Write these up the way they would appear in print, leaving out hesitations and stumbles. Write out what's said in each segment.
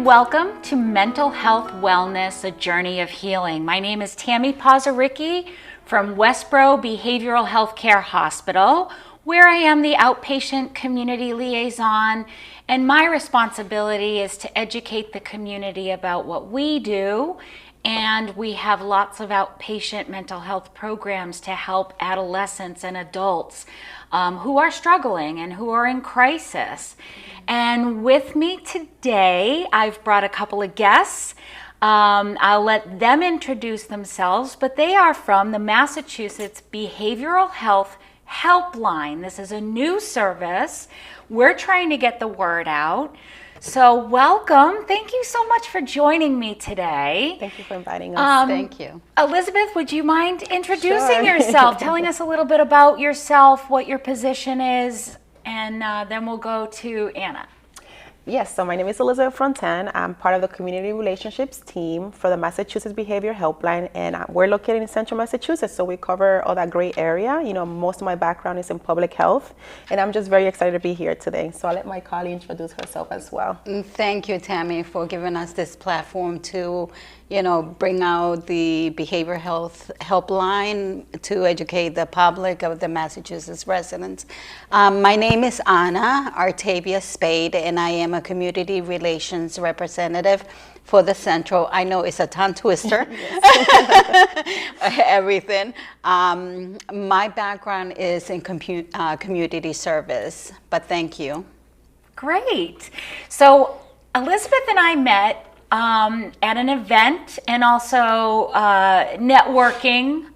welcome to Mental Health Wellness, a Journey of Healing. My name is Tammy Pazaricki from Westboro Behavioral Health Care Hospital, where I am the outpatient community liaison, and my responsibility is to educate the community about what we do. And we have lots of outpatient mental health programs to help adolescents and adults who are struggling and who are in crisis. And with me today, I've brought a couple of guests. I'll let them introduce themselves, but they are from the Massachusetts Behavioral Health Helpline. This is a new service. We're trying to get the word out. So welcome. Thank you so much for joining me today. Thank you for inviting us. Thank you. Elizabeth, would you mind introducing Sure. yourself, telling us a little bit about yourself, what your position is, and then we'll go to Anna. Yes, so my name is Elizabeth Fronten. I'm part of the Community Relationships team for the Massachusetts Behavioral Helpline, and we're located in Central Massachusetts, so we cover all that great area. You know, most of my background is in public health, and I'm just very excited to be here today. So I'll let my colleague introduce herself as well. Thank you, Tammy, for giving us this platform to, bring out the behavioral health helpline to educate the public of the Massachusetts residents. My name is Anna Artavia Spade, and I am a community relations representative for the Central. I know it's a tongue twister, everything. My background is in community service, but thank you. Great. So Elizabeth and I met at an event and also networking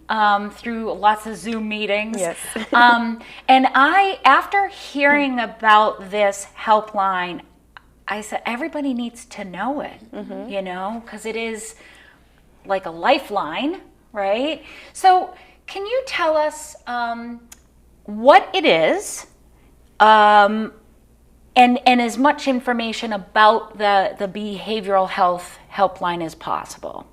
through lots of Zoom meetings. Yes. And after hearing about this helpline, I said, everybody needs to know it, because it is like a lifeline, right? So can you tell us what it is, and as much information about the behavioral health helpline as possible?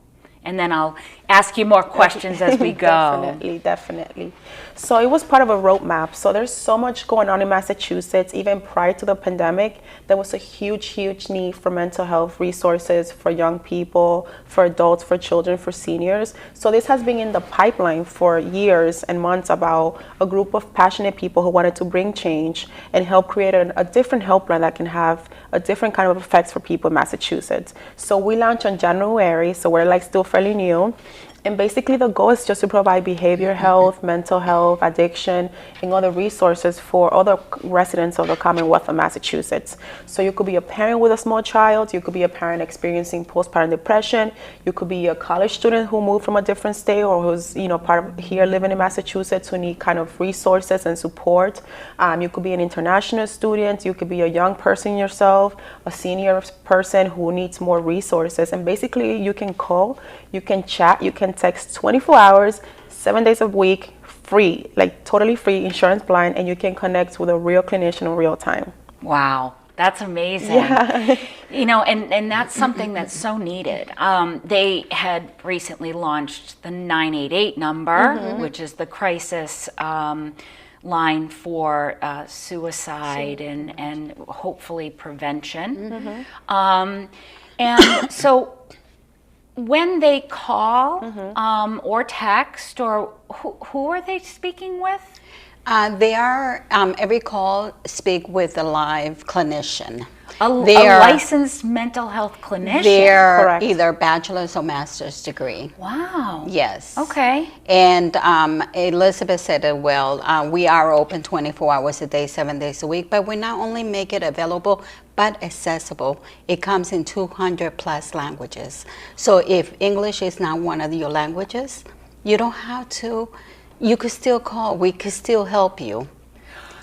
And then I'll ask you more questions as we go. Definitely. So it was part of a roadmap. So there's so much going on in Massachusetts. Even prior to the pandemic, there was a huge need for mental health resources for young people, for adults, for children, for seniors. So this has been in the pipeline for years and months about a group of passionate people who wanted to bring change and help create a different helpline that can have a different kind of effects for people in Massachusetts. So we launched in January, so we're still fairly new. And basically the goal is just to provide behavior health, mental health, addiction, and other resources for other residents of the Commonwealth of Massachusetts. So you could be a parent with a small child, you could be a parent experiencing postpartum depression, you could be a college student who moved from a different state or who's part of here living in Massachusetts who need kind of resources and support. You could be an international student, you could be a young person yourself, a senior person who needs more resources. And basically you can call, you can chat, you can text 24 hours, 7 days a week, free, totally free, insurance blind, and you can connect with a real clinician in real time. Wow, that's amazing. Yeah. And that's something that's so needed. They had recently launched the 988 number, which is the crisis line for suicide and hopefully prevention. And so when they call or text, or who are they speaking with? They are, every call speak with a live clinician. A licensed mental health clinician? They're Correct. either bachelor's or master's degree. Wow. Yes. Okay. And Elizabeth said it well, we are open 24 hours a day, 7 days a week, but we not only make it available, but accessible. It comes in 200 plus languages. So if English is not one of your languages, you don't have to, you could still call, we could still help you.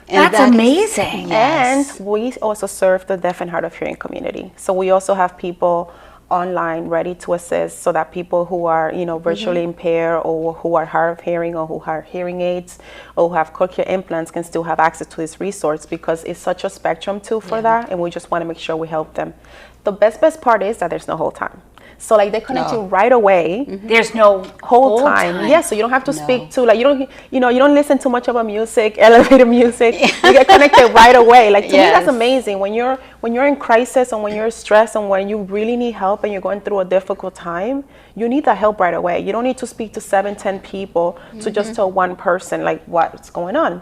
And that's amazing. Yes. And we also serve the deaf and hard of hearing community. So we also have people online ready to assist so that people who are, virtually impaired or who are hard of hearing or who have hearing aids or who have cochlear implants can still have access to this resource, because it's such a spectrum too for that, and we just want to make sure we help them. The best part is that there's no hold time. So like they connect you right away. There's no Whole time. Yeah, so you don't have to speak to, like, you don't listen to much of a music, elevator music. You get connected right away. Like, to me, that's amazing. When you're in crisis, and when you're stressed, and when you really need help and you're going through a difficult time, you need that help right away. You don't need to speak to 7-10 people to just tell one person like what's going on.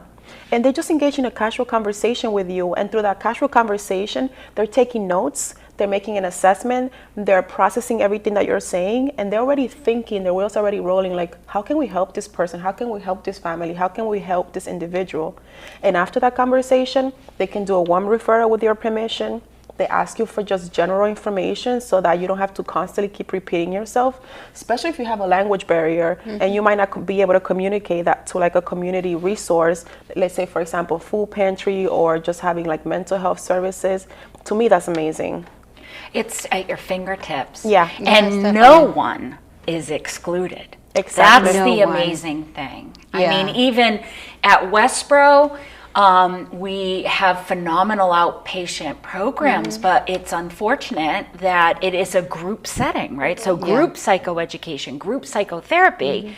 And they just engage in a casual conversation with you, and through that casual conversation, they're taking notes, they're making an assessment, they're processing everything that you're saying, and they're already thinking, their wheels already rolling, like, how can we help this person? How can we help this family? How can we help this individual? And after that conversation, they can do a warm referral with your permission. They ask you for just general information so that you don't have to constantly keep repeating yourself, especially if you have a language barrier and you might not be able to communicate that to like a community resource. Let's say, for example, food pantry, or just having like mental health services. To me, that's amazing. It's at your fingertips. Yeah. And no one is excluded. Exactly. That's the amazing thing. I mean, even at Westboro, we have phenomenal outpatient programs, but it's unfortunate that it is a group setting, right? So group psychoeducation, group psychotherapy.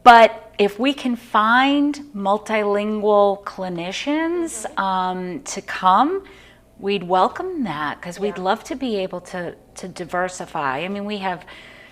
But if we can find multilingual clinicians to come, we'd welcome that, because we'd love to be able to diversify. I mean, we have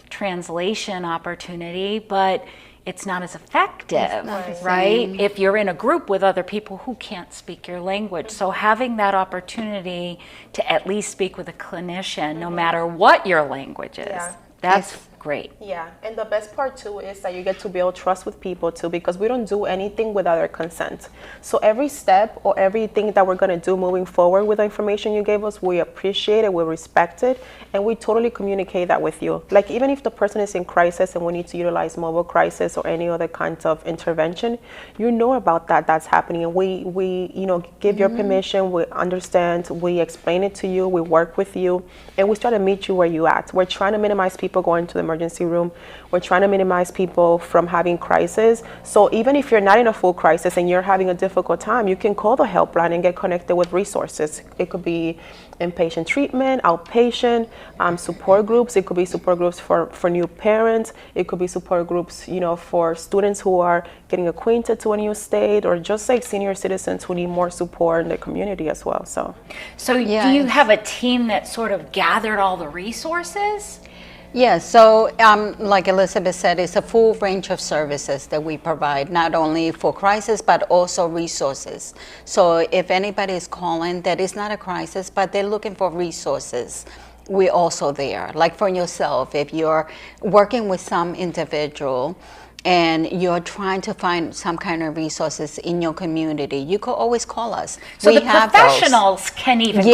translation opportunity, but it's not as effective, right? If you're in a group with other people who can't speak your language. So having that opportunity to at least speak with a clinician, no matter what your language is, that's great. Yeah, and the best part too is that you get to build trust with people too, because we don't do anything without their consent. So every step or everything that we're going to do moving forward with the information you gave us, we appreciate it, we respect it, and we totally communicate that with you. Like, even if the person is in crisis and we need to utilize mobile crisis or any other kind of intervention, you know about that's happening, and we give your permission, we understand, we explain it to you, we work with you, and we try to meet you where you at. We're trying to minimize people going to the emergency room. We're trying to minimize people from having crisis. So even if you're not in a full crisis and you're having a difficult time, you can call the helpline and get connected with resources. It could be inpatient treatment, outpatient, support groups. It could be support groups for new parents. It could be support groups, for students who are getting acquainted to a new state, or just like senior citizens who need more support in the community as well. So do you have a team that sort of gathered all the resources? Yes, so like Elizabeth said, it's a full range of services that we provide, not only for crisis, but also resources. So if anybody is calling that is not a crisis, but they're looking for resources, we're also there. Like for yourself, if you're working with some individual and you're trying to find some kind of resources in your community, you could always call us. So the professionals can even call.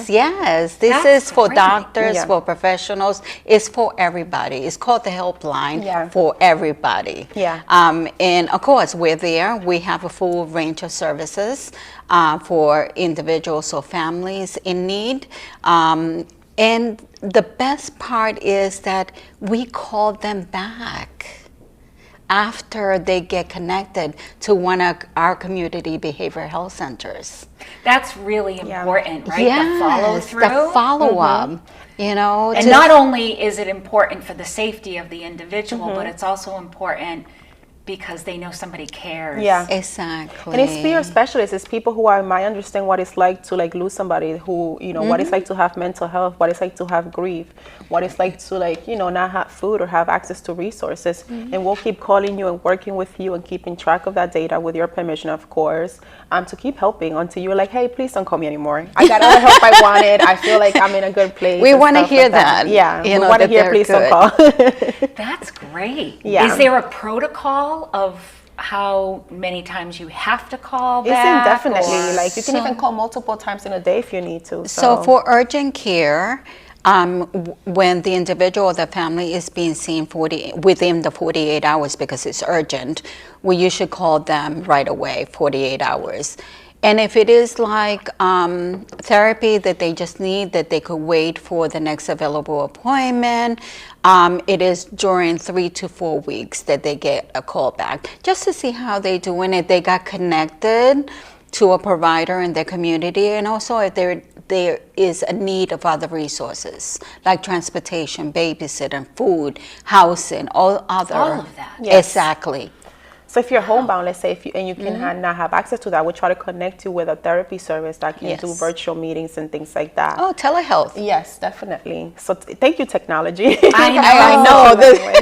Yes. This is for great. doctors, for professionals. It's for everybody. It's called the helpline for everybody. And of course, we're there. We have a full range of services for individuals or families in need. And the best part is that we call them back after they get connected to one of our community behavioral health centers. That's really important, right? Yes, the follow through. the follow-up, And not only is it important for the safety of the individual, but it's also important because they know somebody cares. Yeah, exactly. And it's peer specialists. It's people who might understand what it's like to lose somebody, who what it's like to have mental health, what it's like to have grief, what it's like to not have food or have access to resources. And we'll keep calling you and working with you and keeping track of that data with your permission, of course, to keep helping until you're like, hey, please don't call me anymore. I got all the help I wanted. I feel like I'm in a good place. We want to hear that. Yeah, we want to hear please don't call. That's great. Yeah. Is there a protocol of how many times you have to call back? It's indefinitely. Like, you can even call multiple times in a day if you need to. So for urgent care, when the individual or the family is being seen within the 48 hours because it's urgent, we usually call them right away, 48 hours. And if it is like therapy that they just need, that they could wait for the next available appointment, it is during 3 to 4 weeks that they get a call back, just to see how they're doing. If they got connected to a provider in their community, and also if there is a need of other resources like transportation, babysitting, food, housing, all of that. Yes. Exactly. So if you're homebound, let's say, and you can not have access to that, we try to connect you with a therapy service that can do virtual meetings and things like that. Oh, telehealth. Yes, definitely. So thank you, technology. I know.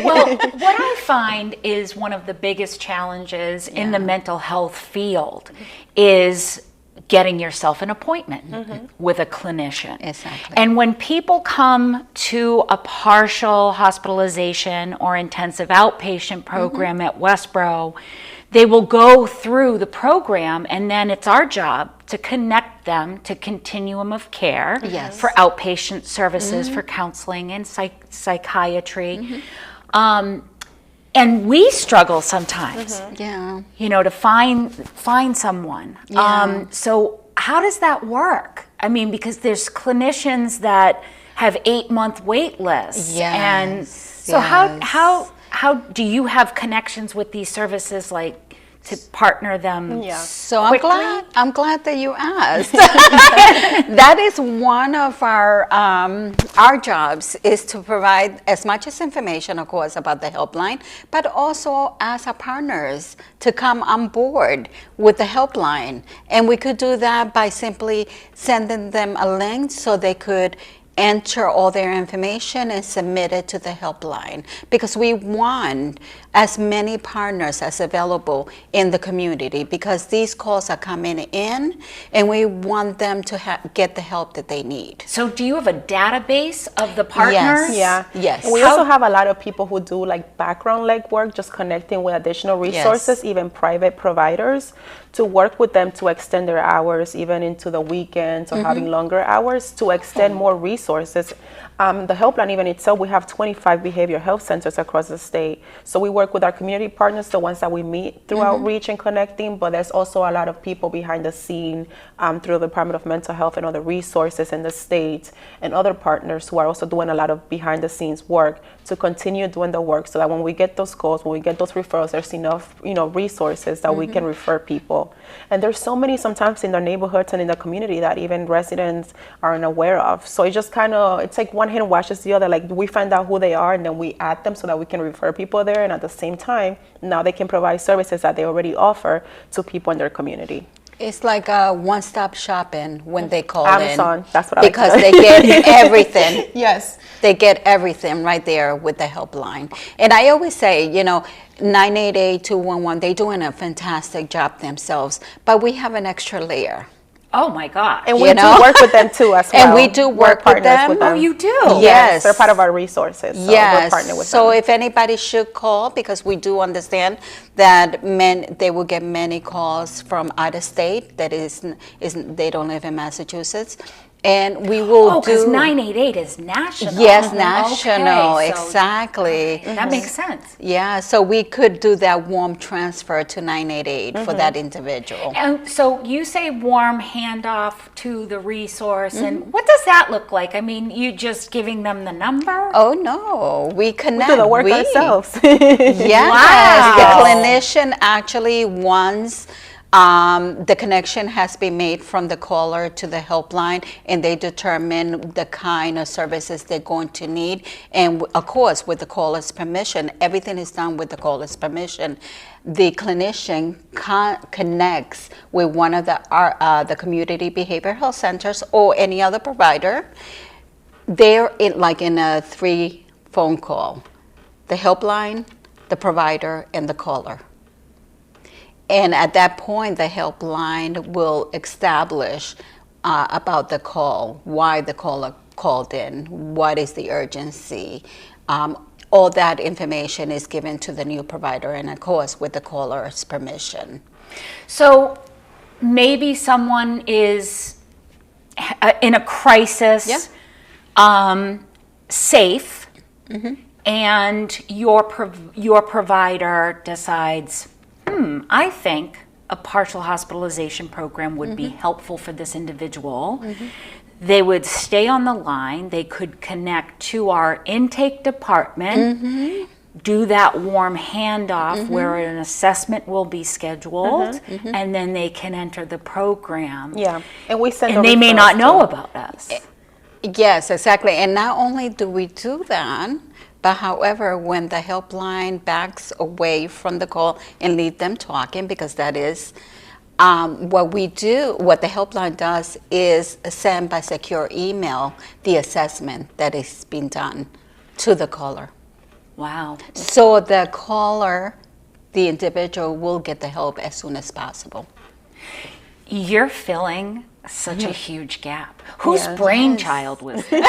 Well, what I find is one of the biggest challenges in the mental health field is getting yourself an appointment with a clinician. Exactly. And when people come to a partial hospitalization or intensive outpatient program at Westboro, they will go through the program, and then it's our job to connect them to continuum of care for outpatient services, for counseling and psychiatry. And we struggle sometimes, you know, to find someone. So how does that work? I mean, because there's clinicians that have 8-month wait lists. And so how do you have connections with these services, like to partner them? So I'm glad that you asked. That is one of our jobs, is to provide as much as information, of course, about the helpline, but also as our partners to come on board with the helpline. And we could do that by simply sending them a link so they could enter all their information and submit it to the helpline, because we want as many partners as available in the community, because these calls are coming in and we want them to get the help that they need. So do you have a database of the partners? Yes. And we also have a lot of people who do like background legwork, just connecting with additional resources, even private providers, to work with them to extend their hours even into the weekends, or having longer hours to extend more resources. The helpline even itself, we have 25 behavioral health centers across the state. So we work with our community partners, the ones that we meet through outreach and connecting, but there's also a lot of people behind the scene through the Department of Mental Health and other resources in the state, and other partners who are also doing a lot of behind the scenes work to continue doing the work, so that when we get those calls, when we get those referrals, there's enough, you know, resources that we can refer people. And there's so many sometimes in the neighborhoods and in the community that even residents aren't aware of. So it just kind of, it's like one hand washes the other. Like, we find out who they are and then we add them so that we can refer people there. And at the same time, now they can provide services that they already offer to people in their community. It's like a one-stop shopping when they call Amazon, that's what I because like they get everything. Yes. They get everything right there with the helpline. And I always say, you know, 988-211, they're doing a fantastic job themselves, but we have an extra layer. Oh my God. And we do work with them too as well. And we do work with them. Oh, you do? Yes. They're part of our resources. So we're partnered with them. So if anybody should call, because we do understand that they will get many calls from out of state that they don't live in Massachusetts. And we will do... because 988 is national. Yes, national, Okay, so exactly. that makes sense. Yeah, so we could do that warm transfer to 988 for that individual. And so you say warm handoff to the resource, and what does that look like? I mean, you just giving them the number? Oh, no, we connect. We do the work ourselves. Yes, Wow. the clinician actually wants... the connection has been made from the caller to the helpline, and they determine the kind of services they're going to need. And of course, with the caller's permission, everything is done with the caller's permission. The clinician connects with one of the community behavioral health centers or any other provider. They're in a 3 phone call: the helpline, the provider, and the caller. And at that point, the helpline will establish about the call, why the caller called in, what is the urgency. All that information is given to the new provider, and of course, with the caller's permission. So maybe someone is in a crisis, safe, and your provider decides, I think a partial hospitalization program would be helpful for this individual. They would stay on the line. They could connect to our intake department, do that warm handoff where an assessment will be scheduled, and then they can enter the program. Yeah, and we send. And they may not know about us. Yes, exactly. And not only do we do that, but however, when the helpline backs away from the call and leave them talking, because that is what we do, what the helpline does is send by secure email the assessment that is being done to the caller. Wow. So the caller, the individual, will get the help as soon as possible. You're filling such a huge gap. Whose Yeah. brainchild was this?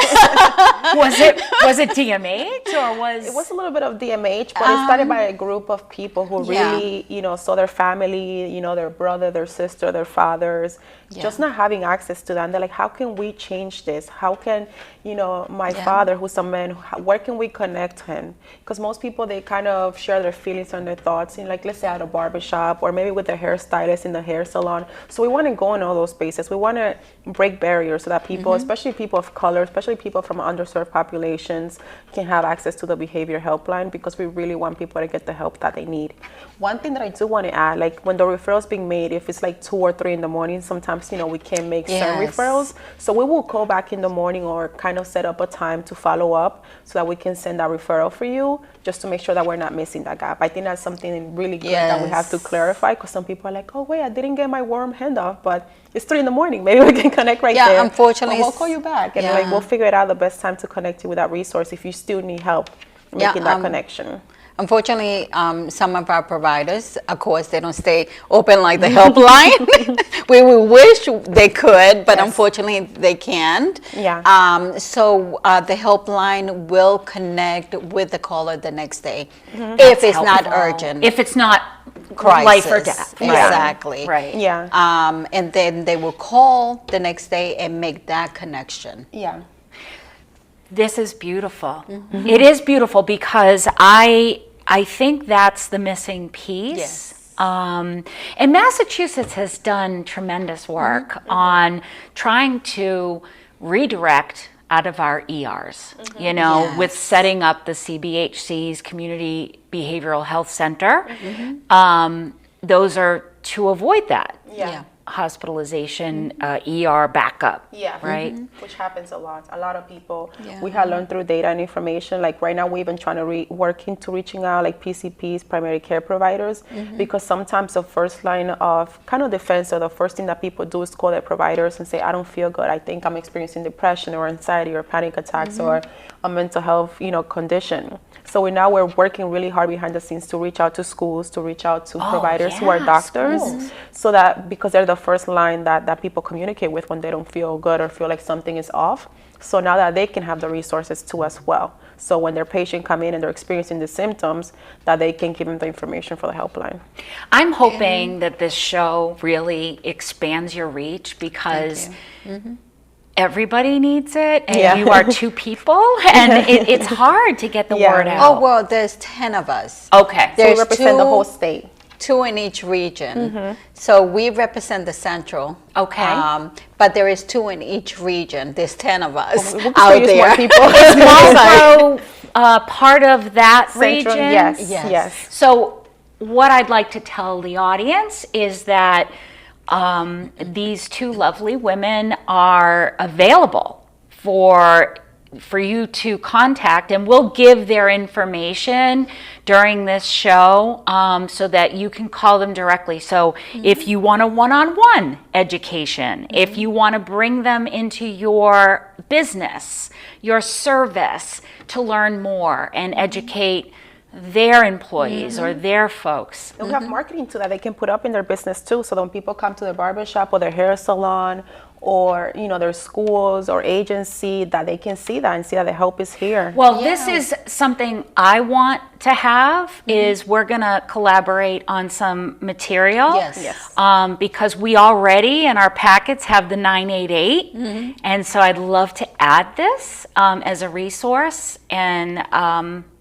was it DMH or was It was a little bit of DMH, but it started by a group of people who really, saw their family, their brother, their sister, their fathers, just not having access to that. And they're like, how can we change this? How can, my father, who's a man, where can we connect him? Because most people, they kind of share their feelings and their thoughts in, like, let's say at a barbershop or maybe with their hairstylist in the hair salon. So we want to go in all those spaces. We want to break barriers so that people, especially people of color, especially people from underserved populations, can have access to the behavior helpline, because we really want people to get the help that they need. One thing that I do want to add, like when the referrals being made, if it's like 2 or 3 in the morning, sometimes we can't make certain referrals, so we will call back in the morning or kind of set up a time to follow up so that we can send that referral for you, just to make sure that we're not missing that gap. I think that's something really good that we have to clarify, because some people are like, oh wait, I didn't get my warm handoff, but it's 3 in the morning, maybe we can connect right there. Unfortunately, we'll call you back, and like we'll figure it out the best time to connect you with that resource if you still need help making that connection. Unfortunately, some of our providers, of course, they don't stay open like the helpline. We wish they could, but unfortunately they can't. So the helpline will connect with the caller the next day if it's not urgent. If it's not crisis. Life or death. Exactly. Right. Yeah. And then they will call the next day and make that connection. Yeah. This is beautiful. It is beautiful because I think that's the missing piece. Yes. And Massachusetts has done tremendous work on trying to redirect out of our ERs, with setting up the CBHC's Community Behavioral Health Center. Those are to avoid that. Hospitalization, ER backup, right? Which happens a lot. A lot of people, we have learned through data and information, like right now we've been trying to work into reaching out like PCPs, primary care providers, because sometimes the first line of kind of defense, or the first thing that people do is call their providers and say, I don't feel good. I think I'm experiencing depression or anxiety or panic attacks or a mental health, condition. So we're working really hard behind the scenes to reach out to schools, to reach out to providers who are doctors, so that because they're the first line that people communicate with when they don't feel good or feel like something is off. So now that they can have the resources too as well. So when their patient come in and they're experiencing the symptoms, that they can give them the information for the helpline. I'm hoping that this show really expands your reach, because everybody needs it, and you are 2 people, and it's hard to get the word out. Oh, well, there's 10 of us. Okay. So we represent the whole state. 2 in each region. So we represent the central. Okay. But there is 2 in each region. There's 10 of us We out use there. more people. Is Marlboro part of that Central, region? Yes. So what I'd like to tell the audience is that these 2 lovely women are available for you to contact, and we'll give their information during this show, so that you can call them directly. So if you want a one-on-one education, if you want to bring them into your business, your service, to learn more and educate their employees or their folks. And we have marketing too that they can put up in their business too, so that when people come to their barbershop or their hair salon or their schools or agency, that they can see that and see that the help is here. Well, this is something I want to have, is we're going to collaborate on some material. Because we already in our packets have the 988, and so I'd love to add this as a resource, and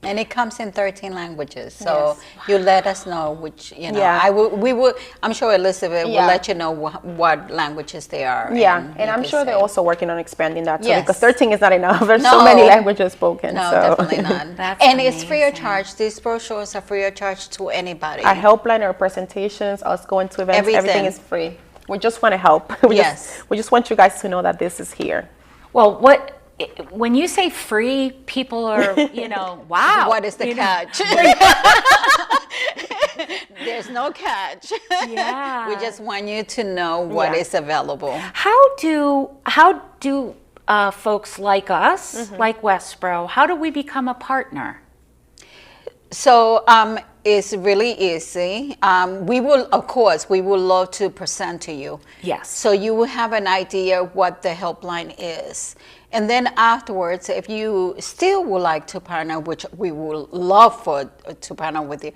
it comes in 13 languages, so you let us know which, I'm sure Elizabeth will let you know what languages they are. And I'm sure they're also working on expanding that too, because 13 is not enough. There's so many languages spoken. No, definitely not. That's and it's free of charge charge. These brochures are free of charge to anybody. Our helpline, our presentations, us going to events, everything is free. We just want to help. We just want you guys to know that this is here. Well, when you say free, people are, wow. What is the catch? There's no catch. Yeah. We just want you to know what is available. How do folks like us, like Westboro, how do we become a partner? So it's really easy. We will love to present to you. Yes. So you will have an idea what the helpline is. And then afterwards, if you still would like to partner, which we will love to partner with you,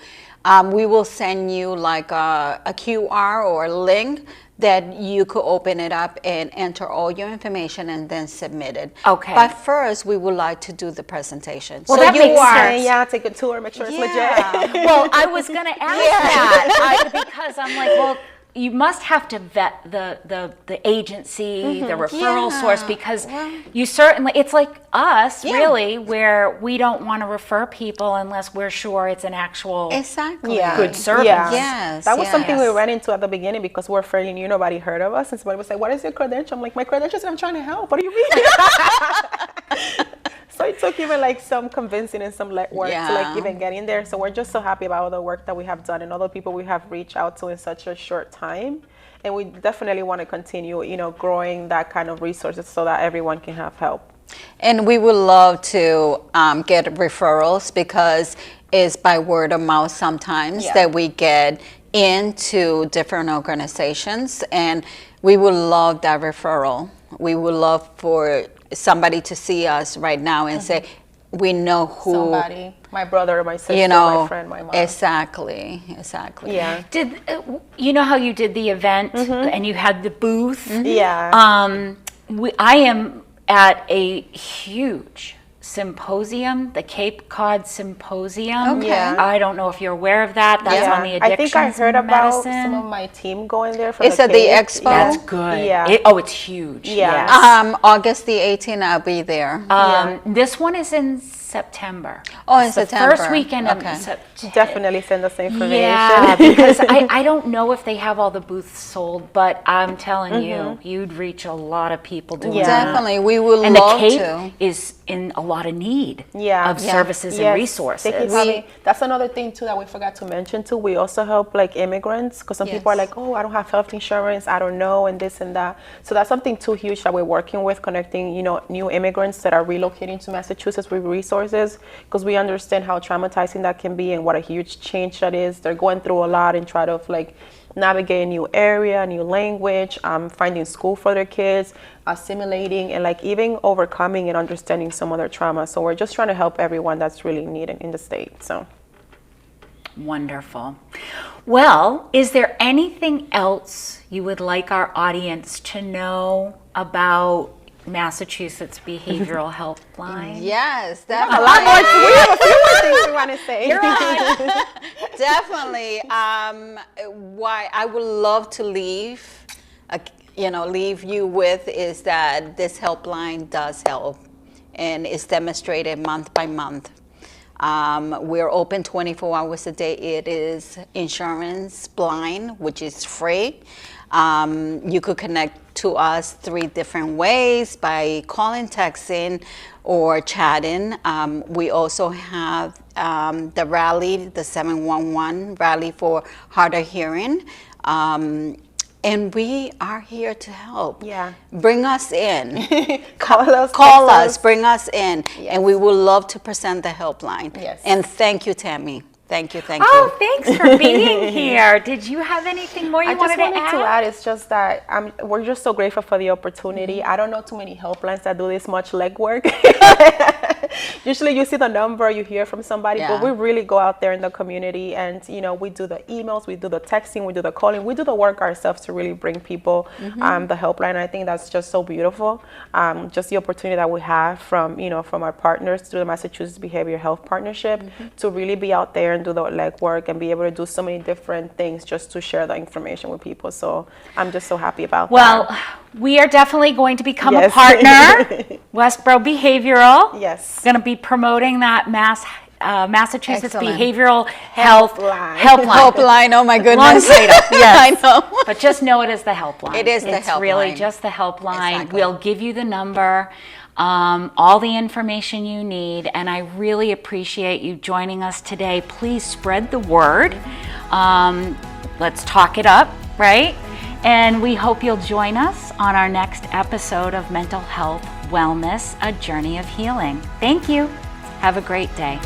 we will send you like a QR or a link that you could open it up and enter all your information and then submit it. Okay. But first, we would like to do the presentation. Well, so that makes sense. Yeah, take a tour, make sure it's legit. Well, I was going to ask that because I'm like, well, you must have to vet the agency, the referral source, because you certainly, it's like us, really, where we don't want to refer people unless we're sure it's an actual good service. Yeah. Yes, that was something we ran into at the beginning because we're fairly new, nobody heard of us, and somebody was like, what is your credential? I'm like, my credentials, I'm trying to help. What do you mean? So it took even like some convincing and some legwork to like even get in there. So we're just so happy about all the work that we have done and all the people we have reached out to in such a short time. And we definitely want to continue, growing that kind of resources so that everyone can have help. And we would love to get referrals because it's by word of mouth sometimes that we get into different organizations, and we would love that referral. We would love for somebody to see us right now and say, we know who. Somebody, my brother, my sister, my friend, my mom. Exactly. Yeah. Did you know how you did the event and you had the booth? Yeah. I am at a huge symposium, the Cape Cod Symposium. Okay. Yeah. I don't know if you're aware of that. That's on the addictions I think I heard about medicine. some of my team going there. From Is it the expo? That's good. Yeah. It's huge. Yeah. Yes. August the 18th, I'll be there. This one is in September. Oh, in It's September. the first weekend of Okay. September. Definitely send us information. Yeah, because I don't know if they have all the booths sold, but I'm telling you, you'd reach a lot of people doing that. Definitely, we will And love the Cape to. is in a lot of need Yeah. of services and resources. They keep having, that's another thing too that we forgot to mention too. We also help like immigrants because some people are like, oh, I don't have health insurance, I don't know, and this and that. So that's something too huge that we're working with, connecting, new immigrants that are relocating to Massachusetts with resources, because we understand how traumatizing that can be and what a huge change that is. They're going through a lot and try to like navigate a new area, new language, finding school for their kids, assimilating, and like even overcoming and understanding some of their trauma. So we're just trying to help everyone that's really needed in the state. So Wonderful. Well, is there anything else you would like our audience to know about Massachusetts Behavioral Helpline? Yes, a lot more. We have a few more things we want to say. You're on. definitely. Why I would love to leave you with is that this helpline does help, and it's demonstrated month by month. We're open 24 hours a day. It is insurance blind, which is free. You could connect to us 3 different ways: by calling, texting, or chatting. We also have the rally, the 711 rally for hard of hearing. And we are here to help. Yeah. Bring us in. Call us. Call text us, bring us in. Yes. And we would love to present the helpline. Yes. And thank you, Tammy. Thank you. Oh, thanks for being here. Did you have anything more you wanted to add? It's just that we're just so grateful for the opportunity. I don't know too many helplines that do this much legwork. Usually you see the number, you hear from somebody, but we really go out there in the community and, we do the emails, we do the texting, we do the calling, we do the work ourselves to really bring people the helpline. I think that's just so beautiful. Just the opportunity that we have from our partners through the Massachusetts Behavioral Health Partnership to really be out there and do the legwork and be able to do so many different things just to share the information with people. So I'm just so happy about that. Well, we are definitely going to become a partner. Westboro Behavioral. Yes. Going to be promoting that mass Massachusetts Excellent. Behavioral Health Helpline. Helpline, oh my Long goodness. title, yes. I know. But just know it as the helpline. It is the It's really helpline. just the helpline. Exactly. We'll give you the number, all the information you need, and I really appreciate you joining us today. Please spread the word. Let's talk it up, right? And we hope you'll join us on our next episode of Mental Health Wellness, A Journey of Healing. Thank you. Have a great day.